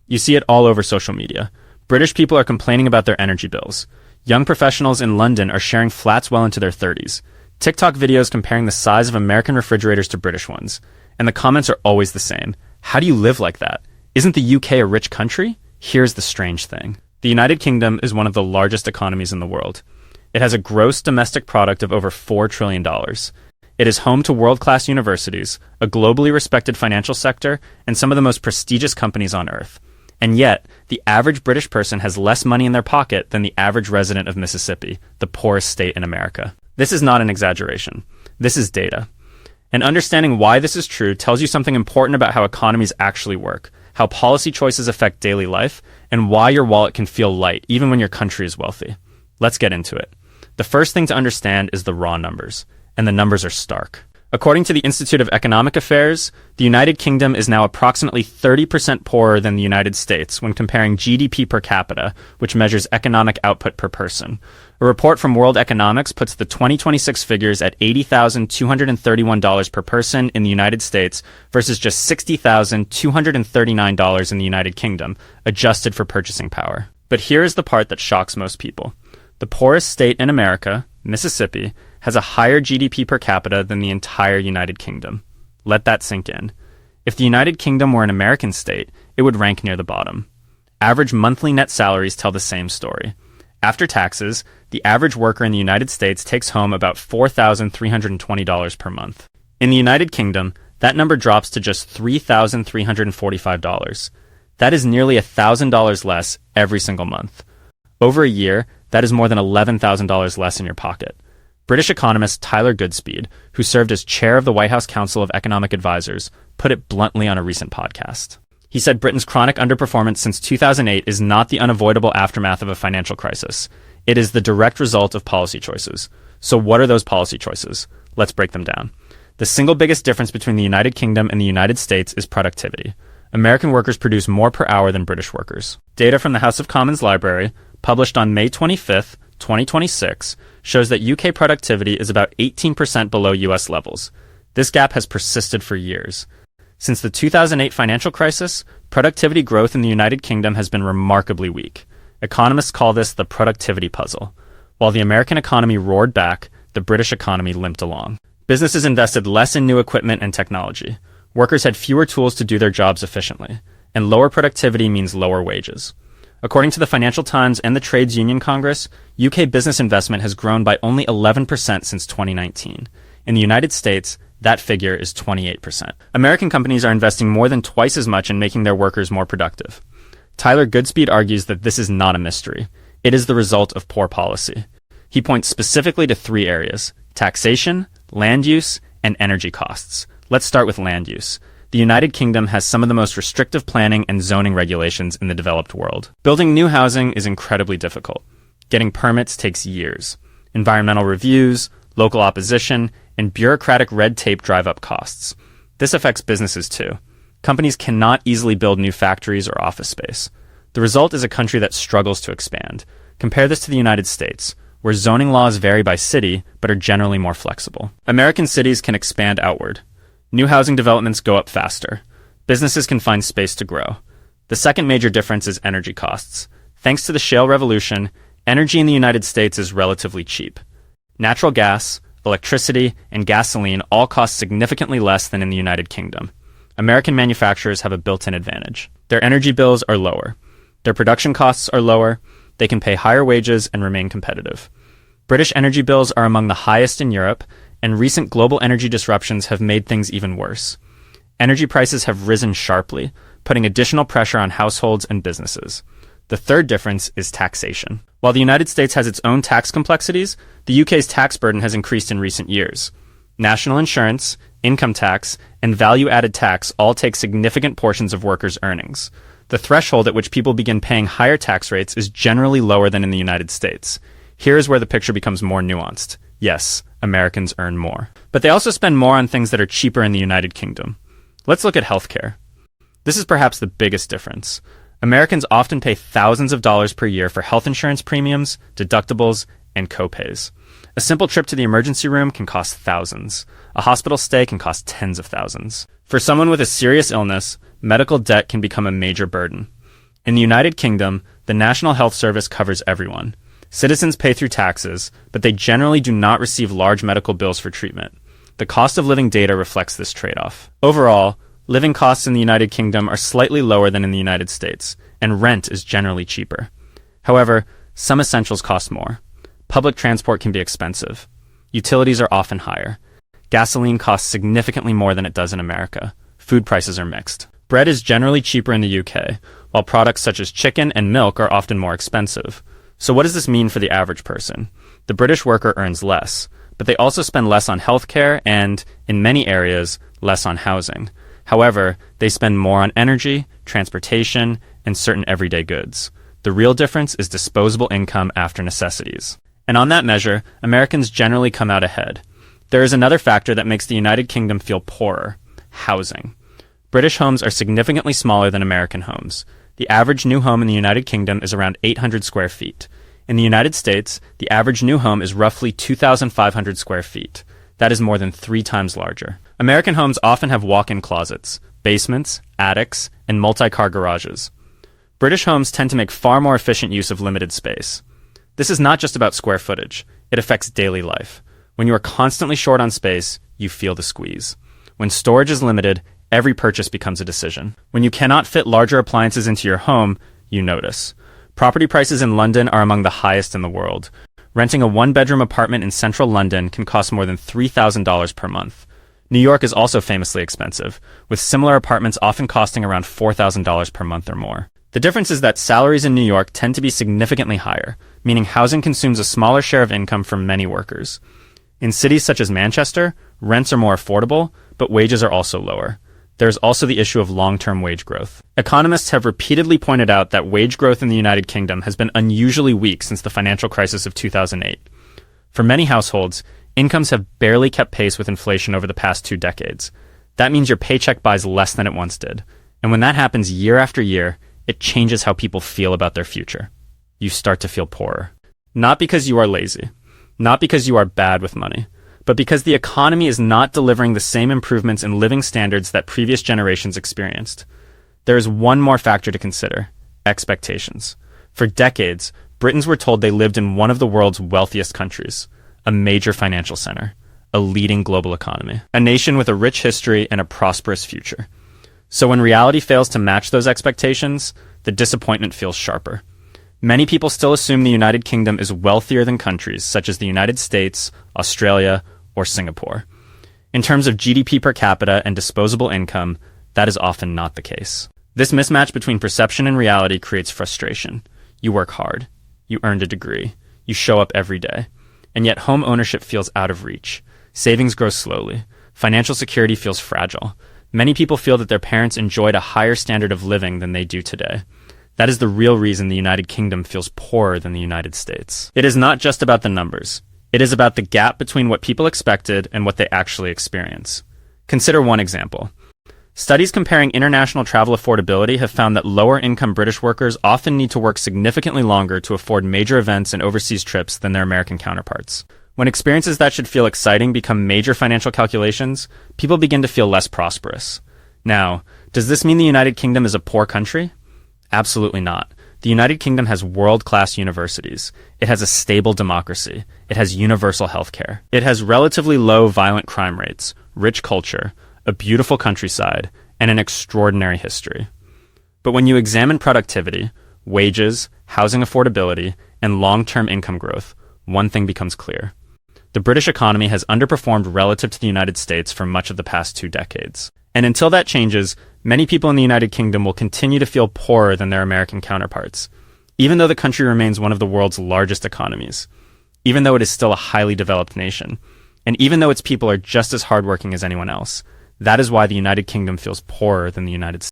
You see it all over social media. British people are complaining about their energy bills. Young professionals in London are sharing flats well into their 30s. TikTok videos comparing the size of American refrigerators to British ones. And the comments are always the same. How do you live like that? Isn't the UK a rich country? Here's the strange thing. The United Kingdom is one of the largest economies in the world. It has a gross domestic product of over $4 trillion. It is home to world-class universities, a globally respected financial sector, and some of the most prestigious companies on earth. And yet, the average British person has less money in their pocket than the average resident of Mississippi, the poorest state in America. This is not an exaggeration. This is data. And understanding why this is true tells you something important about how economies actually work, how policy choices affect daily life, and why your wallet can feel light even when your country is wealthy. Let's get into it. The first thing to understand is the raw numbers, and the numbers are stark. According to the Institute of Economic Affairs, the United Kingdom is now approximately 30% poorer than the United States when comparing GDP per capita, which measures economic output per person. A report from World Economics puts the 2026 figures at $80,231 per person in the United States versus just $60,239 in the United Kingdom, adjusted for purchasing power. But here is the part that shocks most people. The poorest state in America, Mississippi, has a higher GDP per capita than the entire United Kingdom. Let that sink in. If the United Kingdom were an American state, it would rank near the bottom. Average monthly net salaries tell the same story. After taxes, the average worker in the United States takes home about $4,320 per month. In the United Kingdom, that number drops to just $3,345. That is nearly $1,000 less every single month. Over a year, that is more than $11,000 less in your pocket. British economist Tyler Goodspeed, who served as chair of the White House Council of Economic Advisors, put it bluntly on a recent podcast. He said Britain's chronic underperformance since 2008 is not the unavoidable aftermath of a financial crisis. It is the direct result of policy choices. So what are those policy choices? Let's break them down. The single biggest difference between the United Kingdom and the United States is productivity. American workers produce more per hour than British workers. Data from the House of Commons Library, published on May 25th, 2026, shows that UK productivity is about 18% below US levels. This gap has persisted for years. Since the 2008 financial crisis, productivity growth in the United Kingdom has been remarkably weak. Economists call this the productivity puzzle. While the American economy roared back, the British economy limped along. Businesses invested less in new equipment and technology. Workers had fewer tools to do their jobs efficiently. And lower productivity means lower wages. According to the Financial Times and the Trades Union Congress, UK business investment has grown by only 11% since 2019. In the United States, that figure is 28%. American companies are investing more than twice as much in making their workers more productive. Tyler Goodspeed argues that this is not a mystery. It is the result of poor policy. He points specifically to three areas: taxation, land use, and energy costs. Let's start with land use. The United Kingdom has some of the most restrictive planning and zoning regulations in the developed world. Building new housing is incredibly difficult. Getting permits takes years. Environmental reviews, local opposition, and bureaucratic red tape drive up costs. This affects businesses too. Companies cannot easily build new factories or office space. The result is a country that struggles to expand. Compare this to the United States, where zoning laws vary by city but are generally more flexible. American cities can expand outward. New housing developments go up faster. Businesses can find space to grow. The second major difference is energy costs. Thanks to the shale revolution, energy in the United States is relatively cheap. Natural gas, electricity, and gasoline all cost significantly less than in the United Kingdom. American manufacturers have a built-in advantage. Their energy bills are lower. Their production costs are lower. They can pay higher wages and remain competitive. British energy bills are among the highest in Europe, and recent global energy disruptions have made things even worse. Energy prices have risen sharply, putting additional pressure on households and businesses. The third difference is taxation. While the United States has its own tax complexities, the UK's tax burden has increased in recent years. National insurance, income tax, and value-added tax all take significant portions of workers' earnings. The threshold at which people begin paying higher tax rates is generally lower than in the United States. Here is where the picture becomes more nuanced. Yes, Americans earn more. But they also spend more on things that are cheaper in the United Kingdom. Let's look at healthcare. This is perhaps the biggest difference. Americans often pay thousands of dollars per year for health insurance premiums, deductibles, and copays. A simple trip to the emergency room can cost thousands. A hospital stay can cost tens of thousands. For someone with a serious illness, medical debt can become a major burden. In the United Kingdom, the National Health Service covers everyone. Citizens pay through taxes, but they generally do not receive large medical bills for treatment. The cost of living data reflects this trade-off. Overall, living costs in the United Kingdom are slightly lower than in the United States, and rent is generally cheaper. However, some essentials cost more. Public transport can be expensive. Utilities are often higher. Gasoline costs significantly more than it does in America. Food prices are mixed. Bread is generally cheaper in the UK, while products such as chicken and milk are often more expensive. So what does this mean for the average person? The British worker earns less, but they also spend less on healthcare and, in many areas, less on housing. However, they spend more on energy, transportation, and certain everyday goods. The real difference is disposable income after necessities. And on that measure, Americans generally come out ahead. There is another factor that makes the United Kingdom feel poorer: housing. British homes are significantly smaller than American homes. The average new home in the United Kingdom is around 800 square feet. In the United States, the average new home is roughly 2,500 square feet. That is more than 3 times larger. American homes often have walk-in closets, basements, attics, and multi-car garages. British homes tend to make far more efficient use of limited space. This is not just about square footage. It affects daily life. When you are constantly short on space, you feel the squeeze. When storage is limited, every purchase becomes a decision. When you cannot fit larger appliances into your home, you notice. Property prices in London are among the highest in the world. Renting a one-bedroom apartment in central London can cost more than $3,000 per month. New York is also famously expensive, with similar apartments often costing around $4,000 per month or more. The difference is that salaries in New York tend to be significantly higher, meaning housing consumes a smaller share of income for many workers. In cities such as Manchester, rents are more affordable, but wages are also lower. There is also the issue of long-term wage growth. Economists have repeatedly pointed out that wage growth in the United Kingdom has been unusually weak since the financial crisis of 2008. For many households, incomes have barely kept pace with inflation over the past 2 decades. That means your paycheck buys less than it once did. And when that happens year after year, it changes how people feel about their future. You start to feel poorer. Not because you are lazy, not because you are bad with money, but because the economy is not delivering the same improvements in living standards that previous generations experienced. There is one more factor to consider: expectations. For decades, Britons were told they lived in one of the world's wealthiest countries, a major financial center, a leading global economy, a nation with a rich history and a prosperous future. So when reality fails to match those expectations, the disappointment feels sharper. Many people still assume the United Kingdom is wealthier than countries such as the United States, Australia, or Singapore. In terms of GDP per capita and disposable income, that is often not the case. This mismatch between perception and reality creates frustration. You work hard. You earned a degree. You show up every day. And yet home ownership feels out of reach. Savings grow slowly. Financial security feels fragile. Many people feel that their parents enjoyed a higher standard of living than they do today. That is the real reason the United Kingdom feels poorer than the United States. It is not just about the numbers. It is about the gap between what people expected and what they actually experience. Consider one example. Studies comparing international travel affordability have found that lower-income British workers often need to work significantly longer to afford major events and overseas trips than their American counterparts. When experiences that should feel exciting become major financial calculations, people begin to feel less prosperous. Now, does this mean the United Kingdom is a poor country? Absolutely not. The United Kingdom has world-class universities. It has a stable democracy. It has universal healthcare. It has relatively low violent crime rates, rich culture, a beautiful countryside, and an extraordinary history. But when you examine productivity, wages, housing affordability, and long-term income growth, one thing becomes clear. The British economy has underperformed relative to the United States for much of the past 2 decades. And until that changes, many people in the United Kingdom will continue to feel poorer than their American counterparts, even though the country remains one of the world's largest economies, even though it is still a highly developed nation, and even though its people are just as hardworking as anyone else. That is why the United Kingdom feels poorer than the United States.